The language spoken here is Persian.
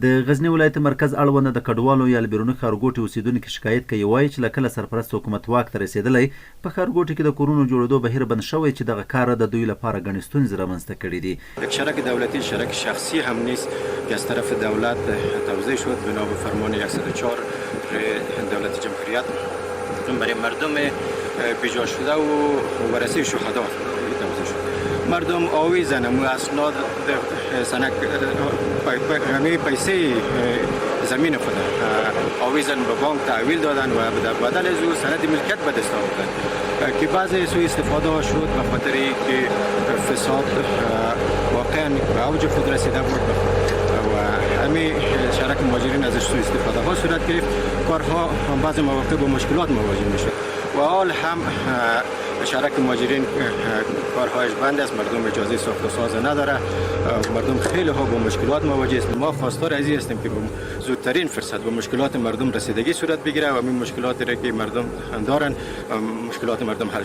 د غزنی ولایت مرکز اړوند د کډوالو یا بیروني ښارګوټي اوسیدونکو شکایت کوي وایي چې له کله سرپرست حکومت واک ته رسېدلی په ښارګوټي کې د کورونو جوړېدو بهیر بند شوی چې دغه کار د دوی لپاره ګڼې ستونزې رامنځته کړي دي. یک شرک دولتی شرک شخصی هم نیست که از طرف دولت توزیع شد بنا به فرمان 104 دولت جمهوریت برای مردم بیجا شده و ورثه شهدا توزیع شد. مردم آویزن و اسناد سنک پیسه زمین خود آویزن به بانک تحویل دادن و در بدل از او سند ملکیت به دست آوردن که بعضی سوء استفاده شد به خاطر که فساد واقعا به اوج خود رسیده بود و همه شرک مهاجرین ازش سوء استفاده ها صورت گرفت. کارها بعضی مواقع با مشکلات مواجه میشد و حال هم شرک مهاجرین کارهایش بند است. مردم اجازه ساخت و ساز نداره. مردم خیلی ها با مشکلات مواجه است. ما خواستار از این هستیم که زودترین فرصت به مشکلات مردم رسیدگی صورت بگیره و این مشکلاتی را که مردم دارن مشکلات مردم حل